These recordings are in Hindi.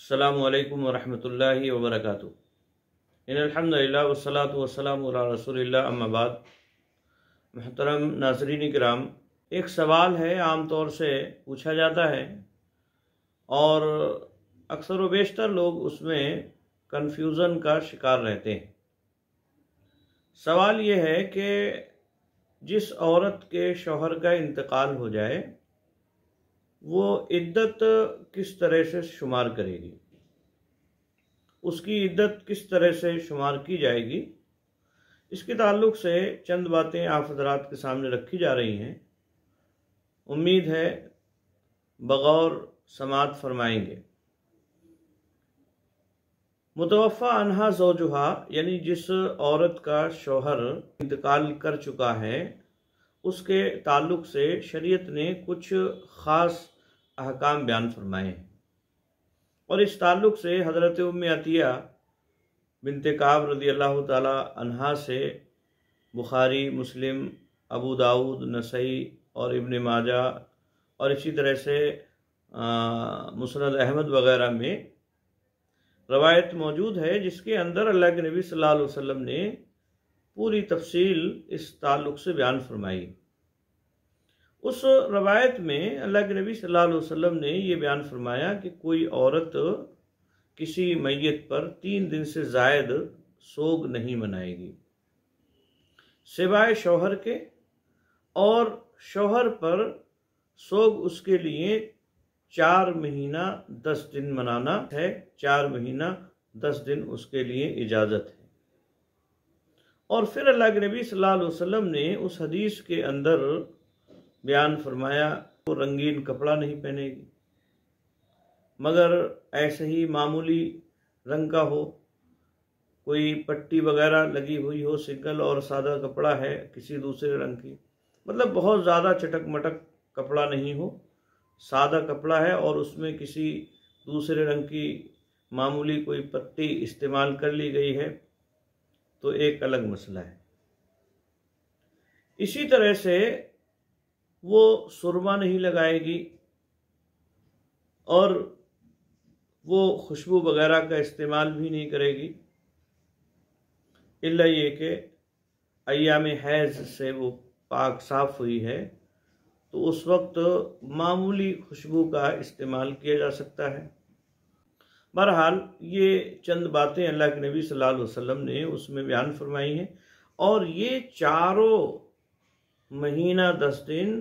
अस्सलामु अलैकुम वरहमतुल्लाहि वबरकातुहू। इन्नल हम्दुलिल्लाह वस्सलातु वस्सलामु अला रसूलिल्लाह अम्मा बाद। मुहतरम नाज़रीन किराम, एक सवाल है आम तौर से पूछा जाता है और अक्सर व बेशतर लोग उसमें कन्फ्यूज़न का शिकार रहते हैं। सवाल ये है कि जिस औरत के शौहर का इंतकाल हो जाए वो इद्दत किस तरह से शुमार करेगी, उसकी इद्दत किस तरह से शुमार की जाएगी, इसके ताल्लुक़ से चंद बातें आप हज़रात के सामने रखी जा रही हैं। उम्मीद है बगौर समात फरमाएंगे। मुतवफ़ा अन्हा ज़ौजुहा, यानी जिस औरत का शौहर इंतकाल कर चुका है उसके ताल्लुक़ से शरीयत ने कुछ ख़ास अहकाम बयान फरमाए हैं और इस ताल्लुक़ से हज़रत उम्मे अतिया बिन्ते काब रज़ी अल्लाह ताला अन्हा से बुखारी, मुस्लिम, अबू दाऊद, नसई और इब्न माजा और इसी तरह से मुस्नद अहमद वग़ैरह में रवायत मौजूद है जिसके अंदर अल्लाह के नबी सल्लल्लाहु अलैहि वसल्लम ने पूरी तफसील इस ताल्लुक़ से बयान फरमाई। उस रवायत में अल्लाह के नबी सल्लल्लाहु अलैहि वसल्लम ने ये बयान फरमाया कि कोई औरत किसी मैयत पर 3 दिन से ज़ायद सोग नहीं मनाएगी सिवाय शौहर के, और शौहर पर सोग उसके लिए 4 महीना 10 दिन मनाना है। 4 महीना 10 दिन उसके लिए इजाज़त है। और फिर अल्लाह के नबी सल्लल्लाहु अलैहि वसल्लम ने उस हदीस के अंदर बयान फरमाया वो रंगीन कपड़ा नहीं पहनेगी मगर ऐसे ही मामूली रंग का हो, कोई पट्टी वगैरह लगी हुई हो, सिंगल और सादा कपड़ा है किसी दूसरे रंग की, मतलब बहुत ज़्यादा चटक मटक कपड़ा नहीं हो, सादा कपड़ा है और उसमें किसी दूसरे रंग की मामूली कोई पट्टी इस्तेमाल कर ली गई है तो एक अलग मसला है। इसी तरह से वो सुरमा नहीं लगाएगी और वो खुशबू वगैरह का इस्तेमाल भी नहीं करेगी, इल्ला ये कि अय्याम हैज़ से वो पाक साफ़ हुई है तो उस वक्त मामूली खुशबू का इस्तेमाल किया जा सकता है। बहरहाल ये चंद बातें अल्लाह के नबी सल्लल्लाहु अलैहि वसल्लम ने उसमें बयान फरमाई हैं और ये चारों महीना 10 दिन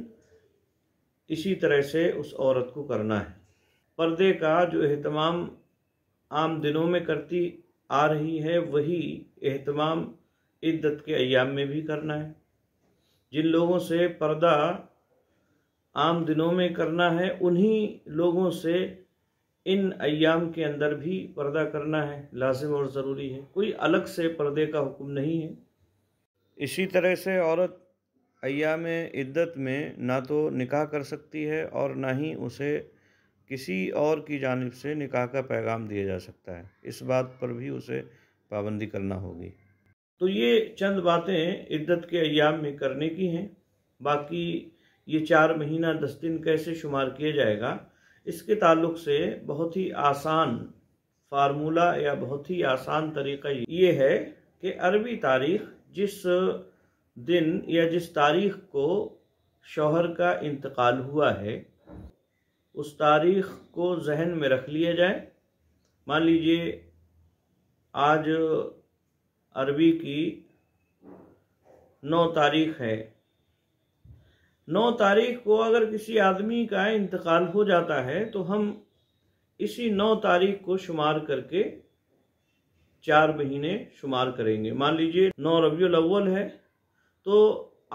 इसी तरह से उस औरत को करना है। पर्दे का जो एहतमाम आम दिनों में करती आ रही है वही एहतमाम इद्दत के अय्याम में भी करना है। जिन लोगों से पर्दा आम दिनों में करना है उन्हीं लोगों से इन अय्याम के अंदर भी पर्दा करना है, लाजिम और ज़रूरी है। कोई अलग से पर्दे का हुक्म नहीं है। इसी तरह से औरत अय्याम इद्दत में ना तो निकाह कर सकती है और ना ही उसे किसी और की जानिब से निकाह का पैगाम दिया जा सकता है। इस बात पर भी उसे पाबंदी करना होगी। तो ये चंद बातें इद्दत के अय्याम में करने की हैं। बाकी ये 4 महीना 10 दिन कैसे शुमार किया जाएगा, इसके ताल्लुक़ से बहुत ही आसान फार्मूला या बहुत ही आसान तरीक़ा ये है कि अरबी तारीख़ जिस दिन या जिस तारीख़ को शौहर का इंतकाल हुआ है उस तारीख़ को जहन में रख लिया जाए। मान लीजिए आज अरबी की 9 तारीख़ है। 9 तारीख़ को अगर किसी आदमी का इंतकाल हो जाता है तो हम इसी 9 तारीख़ को शुमार करके 4 महीने शुमार करेंगे। मान लीजिए 9 रबीउल अव्वल है तो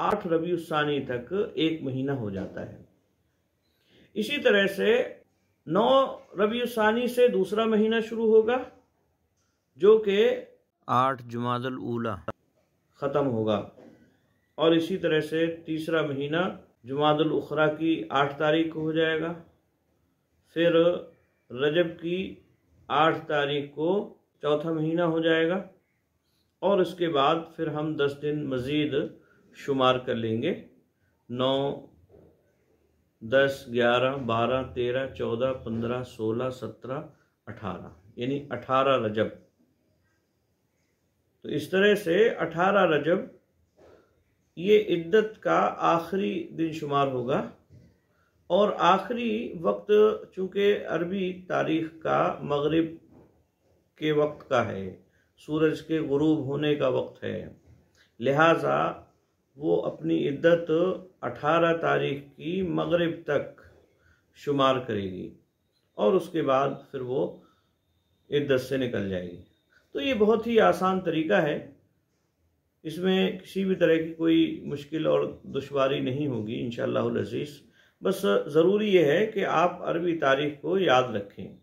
8 रबीउल सानी तक 1 महीना हो जाता है। इसी तरह से 9 रबीउल सानी से दूसरा महीना शुरू होगा जो कि 8 जुमादुल ऊला ख़त्म होगा और इसी तरह से तीसरा महीना जुमादुल उखरा की 8 तारीख को हो जाएगा। फिर रजब की 8 तारीख को चौथा महीना हो जाएगा और इसके बाद फिर हम 10 दिन मज़ीद शुमार कर लेंगे। 9, 10, 11, 12, 13, 14, 15, 16, 17, 18, यानी 18 रजब। तो इस तरह से 18 रजब ये इद्दत का आखिरी दिन शुमार होगा। और आखिरी वक्त चूँकि अरबी तारीख का मगरिब के वक्त का है, सूरज के गुरूब होने का वक्त है, लिहाजा वो अपनी इद्दत 18 तारीख की मगरिब तक शुमार करेगी और उसके बाद फिर वो इद्दत से निकल जाएगी। तो ये बहुत ही आसान तरीका है, इसमें किसी भी तरह की कोई मुश्किल और दुश्वारी नहीं होगी इंशाअल्लाहुल अज़ीज़। बस ज़रूरी ये है कि आप अरबी तारीख को याद रखें।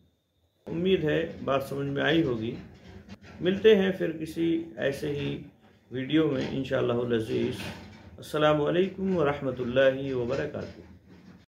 उम्मीद है बात समझ में आई होगी। मिलते हैं फिर किसी ऐसे ही वीडियो में इंशाअल्लाहुल अज़ीज़। अस्सलामु अलैकुम व रहमतुल्लाहि व बरकातुहू।